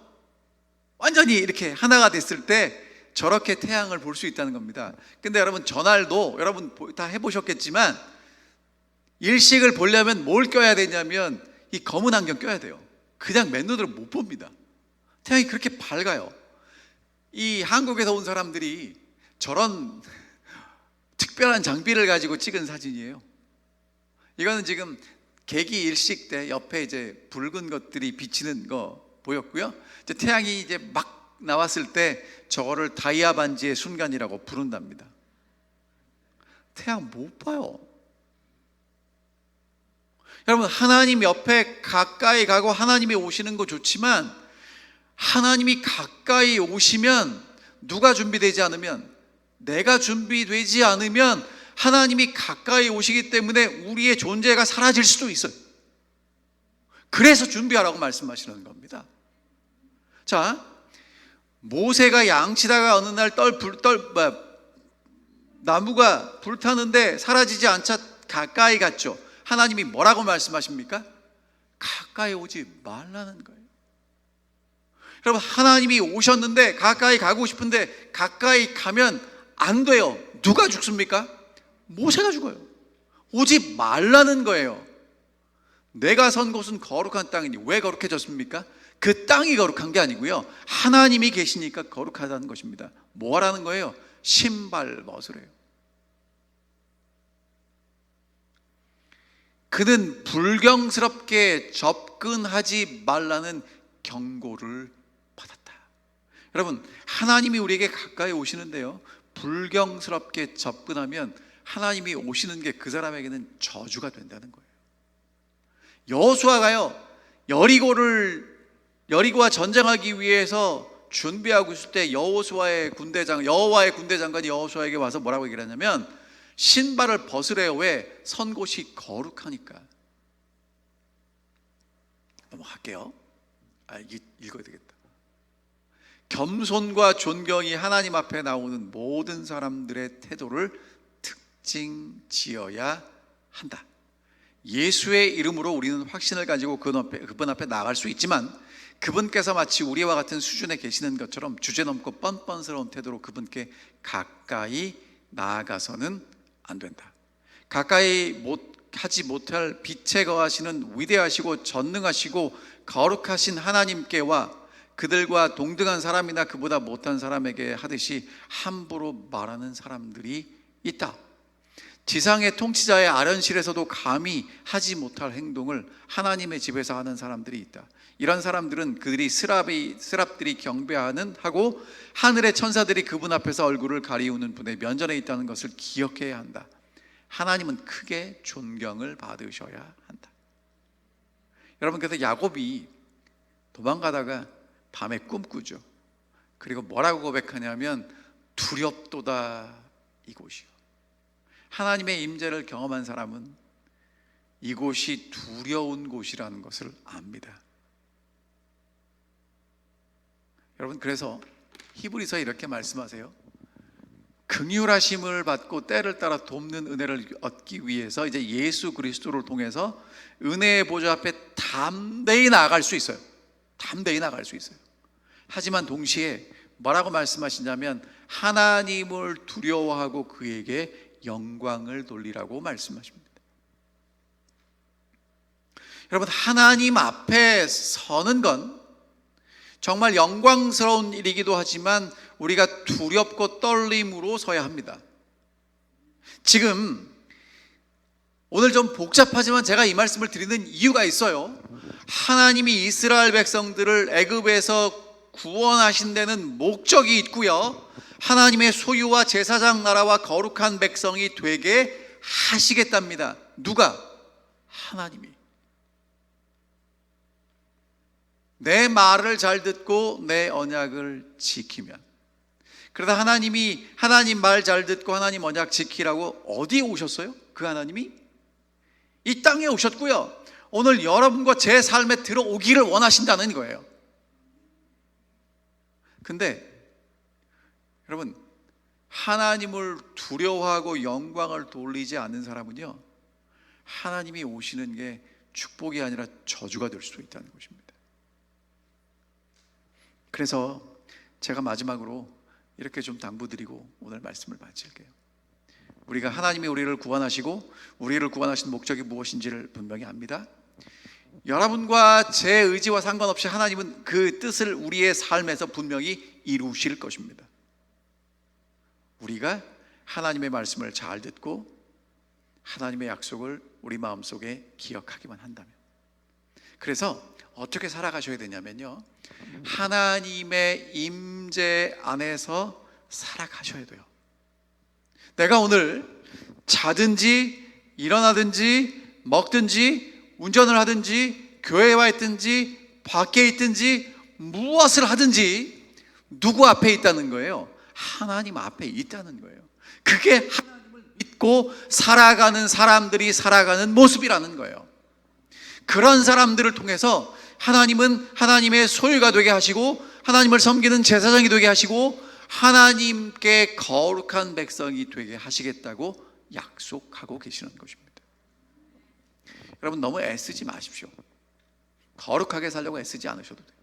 완전히 이렇게 하나가 됐을 때 저렇게 태양을 볼 수 있다는 겁니다. 근데 여러분, 전날도 여러분 다 해보셨겠지만 일식을 보려면 뭘 껴야 되냐면 이 검은 안경 껴야 돼요. 그냥 맨눈으로 못 봅니다. 태양이 그렇게 밝아요. 이 한국에서 온 사람들이 저런 특별한 장비를 가지고 찍은 사진이에요. 이거는 지금 계기 일식 때 옆에 이제 붉은 것들이 비치는 거 보였고요. 이제 태양이 이제 막 나왔을 때 저거를 다이아 반지의 순간이라고 부른답니다. 태양 못 봐요. 여러분, 하나님 옆에 가까이 가고 하나님이 오시는 거 좋지만 하나님이 가까이 오시면 누가 준비되지 않으면, 내가 준비되지 않으면 하나님이 가까이 오시기 때문에 우리의 존재가 사라질 수도 있어요. 그래서 준비하라고 말씀하시는 겁니다. 자, 모세가 양치다가 어느 날 나무가 불타는데 사라지지 않자 가까이 갔죠. 하나님이 뭐라고 말씀하십니까? 가까이 오지 말라는 거예요. 여러분, 하나님이 오셨는데 가까이 가고 싶은데 가까이 가면 안 돼요. 누가 죽습니까? 모세가 죽어요. 오지 말라는 거예요. 내가 선 곳은 거룩한 땅이니. 왜 거룩해졌습니까? 그 땅이 거룩한 게 아니고요, 하나님이 계시니까 거룩하다는 것입니다. 뭐 하라는 거예요? 신발 벗으래요. 그는 불경스럽게 접근하지 말라는 경고를 받았다. 여러분, 하나님이 우리에게 가까이 오시는데요, 불경스럽게 접근하면 하나님이 오시는 게 그 사람에게는 저주가 된다는 거예요. 여호수아가요, 여리고와 전쟁하기 위해서 준비하고 있을 때 여호와의 군대 장관이 여호수아에게 와서 뭐라고 얘기를 하냐면 신발을 벗으래요. 왜? 선 곳이 거룩하니까. 넘어갈게요. 이게 읽어야 되겠다. 겸손과 존경이 하나님 앞에 나오는 모든 사람들의 태도를 특징 지어야 한다. 예수의 이름으로 우리는 확신을 가지고 그분 앞에 나아갈 수 있지만 그분께서 마치 우리와 같은 수준에 계시는 것처럼 주제넘고 뻔뻔스러운 태도로 그분께 가까이 나아가서는 안 된다. 가까이 하지 못할 빛에 거하시는 위대하시고 전능하시고 거룩하신 하나님께와 그들과 동등한 사람이나 그보다 못한 사람에게 하듯이 함부로 말하는 사람들이 있다. 지상의 통치자의 아련실에서도 감히 하지 못할 행동을 하나님의 집에서 하는 사람들이 있다. 이런 사람들은 그들이 스랍들이 경배하는 하고 하늘의 천사들이 그분 앞에서 얼굴을 가리우는 분의 면전에 있다는 것을 기억해야 한다. 하나님은 크게 존경을 받으셔야 한다. 여러분, 그래서 야곱이 도망가다가 밤에 꿈꾸죠. 그리고 뭐라고 고백하냐면 두렵도다 이곳이요. 하나님의 임재를 경험한 사람은 이곳이 두려운 곳이라는 것을 압니다. 여러분, 그래서 히브리서에 이렇게 말씀하세요. 긍휼하심을 받고 때를 따라 돕는 은혜를 얻기 위해서 이제 예수 그리스도를 통해서 은혜의 보좌 앞에 담대히 나아갈 수 있어요. 담대히 나아갈 수 있어요. 하지만 동시에 뭐라고 말씀하시냐면 하나님을 두려워하고 그에게 영광을 돌리라고 말씀하십니다. 여러분, 하나님 앞에 서는 건 정말 영광스러운 일이기도 하지만 우리가 두렵고 떨림으로 서야 합니다. 지금 오늘 좀 복잡하지만 제가 이 말씀을 드리는 이유가 있어요. 하나님이 이스라엘 백성들을 애굽에서 구원하신 데는 목적이 있고요, 하나님의 소유와 제사장 나라와 거룩한 백성이 되게 하시겠답니다. 누가? 하나님이. 내 말을 잘 듣고 내 언약을 지키면. 그러다 하나님이 하나님 말 잘 듣고 하나님 언약 지키라고 어디에 오셨어요? 그 하나님이 이 땅에 오셨고요, 오늘 여러분과 제 삶에 들어오기를 원하신다는 거예요. 근데 여러분, 하나님을 두려워하고 영광을 돌리지 않는 사람은요, 하나님이 오시는 게 축복이 아니라 저주가 될 수도 있다는 것입니다. 그래서 제가 마지막으로 이렇게 좀 당부드리고 오늘 말씀을 마칠게요. 우리가 하나님이 우리를 구원하시고 우리를 구원하신 목적이 무엇인지를 분명히 압니다. 여러분과 제 의지와 상관없이 하나님은 그 뜻을 우리의 삶에서 분명히 이루실 것입니다. 우리가 하나님의 말씀을 잘 듣고 하나님의 약속을 우리 마음속에 기억하기만 한다면. 그래서 어떻게 살아가셔야 되냐면요, 하나님의 임재 안에서 살아가셔야 돼요. 내가 오늘 자든지 일어나든지 먹든지 운전을 하든지 교회에 와 있든지 밖에 있든지 무엇을 하든지 누구 앞에 있다는 거예요? 하나님 앞에 있다는 거예요. 그게 하나님을 믿고 살아가는 사람들이 살아가는 모습이라는 거예요. 그런 사람들을 통해서 하나님은 하나님의 소유가 되게 하시고 하나님을 섬기는 제사장이 되게 하시고 하나님께 거룩한 백성이 되게 하시겠다고 약속하고 계시는 것입니다. 여러분, 너무 애쓰지 마십시오. 거룩하게 살려고 애쓰지 않으셔도 돼요.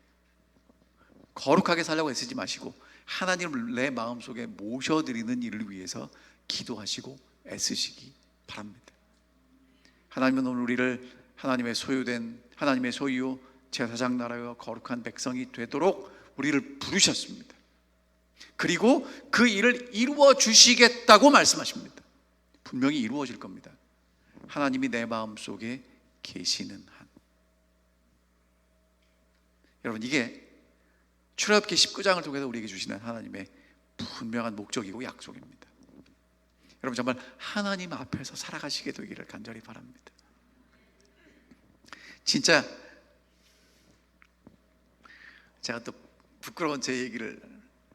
거룩하게 살려고 애쓰지 마시고 하나님을 내 마음속에 모셔드리는 일을 위해서 기도하시고 애쓰시기 바랍니다. 하나님은 오늘 우리를 하나님의 소유된, 하나님의 소유 제사장 나라와 거룩한 백성이 되도록 우리를 부르셨습니다. 그리고 그 일을 이루어 주시겠다고 말씀하십니다. 분명히 이루어질 겁니다. 하나님이 내 마음속에 계시는 한. 여러분, 이게 출애굽기 19장을 통해서 우리에게 주시는 하나님의 분명한 목적이고 약속입니다. 여러분, 정말 하나님 앞에서 살아가시게 되기를 간절히 바랍니다. 진짜 제가 또 부끄러운 제 얘기를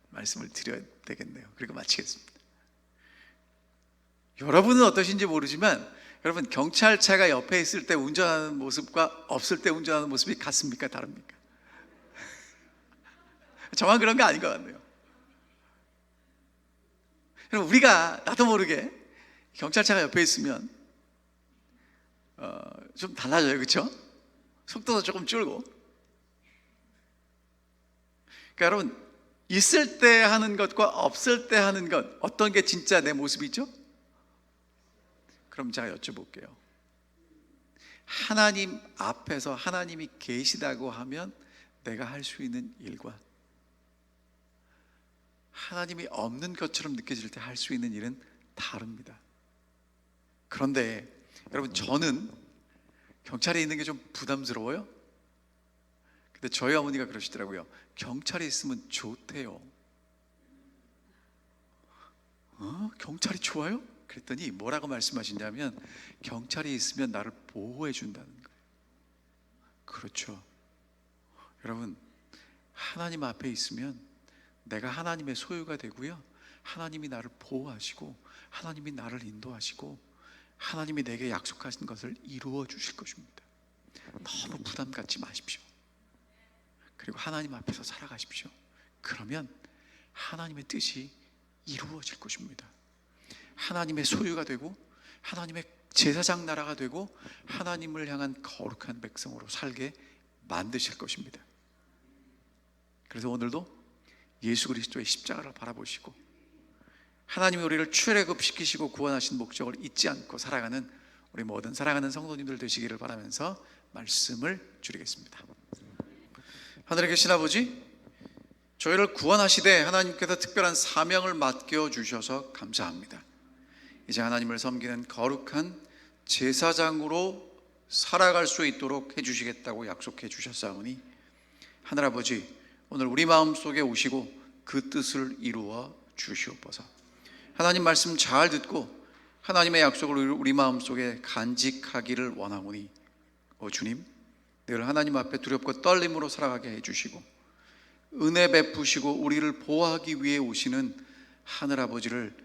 말씀을 드려야 되겠네요. 그리고 마치겠습니다. 여러분은 어떠신지 모르지만 여러분, 경찰차가 옆에 있을 때 운전하는 모습과 없을 때 운전하는 모습이 같습니까? 다릅니까? 저만 그런 거 아닌 것 같네요. 여러분, 우리가 나도 모르게 경찰차가 옆에 있으면 좀 달라져요. 그렇죠? 속도도 조금 줄고. 그러니까 여러분, 있을 때 하는 것과 없을 때 하는 것, 어떤 게 진짜 내 모습이죠? 그럼 제가 여쭤볼게요. 하나님 앞에서 하나님이 계시다고 하면 내가 할 수 있는 일과 하나님이 없는 것처럼 느껴질 때 할 수 있는 일은 다릅니다. 그런데 여러분, 저는 경찰에 있는 게 좀 부담스러워요. 근데 저희 어머니가 그러시더라고요. 경찰에 있으면 좋대요. 경찰이 좋아요? 그랬더니 뭐라고 말씀하시냐면 경찰이 있으면 나를 보호해 준다는 거예요. 그렇죠. 여러분, 하나님 앞에 있으면 내가 하나님의 소유가 되고요, 하나님이 나를 보호하시고 하나님이 나를 인도하시고 하나님이 내게 약속하신 것을 이루어 주실 것입니다. 너무 부담 갖지 마십시오. 그리고 하나님 앞에서 살아가십시오. 그러면 하나님의 뜻이 이루어질 것입니다. 하나님의 소유가 되고 하나님의 제사장 나라가 되고 하나님을 향한 거룩한 백성으로 살게 만드실 것입니다. 그래서 오늘도 예수 그리스도의 십자가를 바라보시고 하나님이 우리를 출애굽시키시고 구원하신 목적을 잊지 않고 살아가는 우리 모든 사랑하는 성도님들 되시기를 바라면서 말씀을 드리겠습니다. 하늘에 계신 아버지, 저희를 구원하시되 하나님께서 특별한 사명을 맡겨주셔서 감사합니다. 이제 하나님을 섬기는 거룩한 제사장으로 살아갈 수 있도록 해주시겠다고 약속해 주셨사오니 하늘아버지, 오늘 우리 마음속에 오시고 그 뜻을 이루어 주시옵소서. 하나님 말씀 잘 듣고 하나님의 약속을 우리 마음속에 간직하기를 원하오니 주님, 늘 하나님 앞에 두렵고 떨림으로 살아가게 해주시고 은혜 베푸시고 우리를 보호하기 위해 오시는 하늘아버지를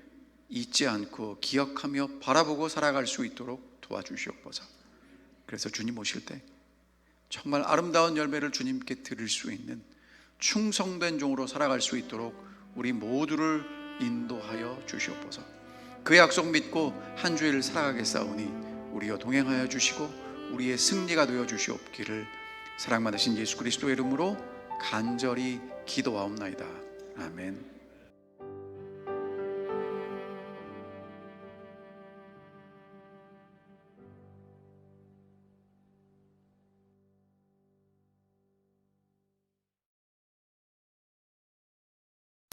잊지 않고 기억하며 바라보고 살아갈 수 있도록 도와주시옵소서. 그래서 주님 오실 때 정말 아름다운 열매를 주님께 드릴 수 있는 충성된 종으로 살아갈 수 있도록 우리 모두를 인도하여 주시옵소서. 그 약속 믿고 한 주일 살아가겠사오니 우리와 동행하여 주시고 우리의 승리가 되어 주시옵기를 사랑 많으신 예수 그리스도의 이름으로 간절히 기도하옵나이다. 아멘.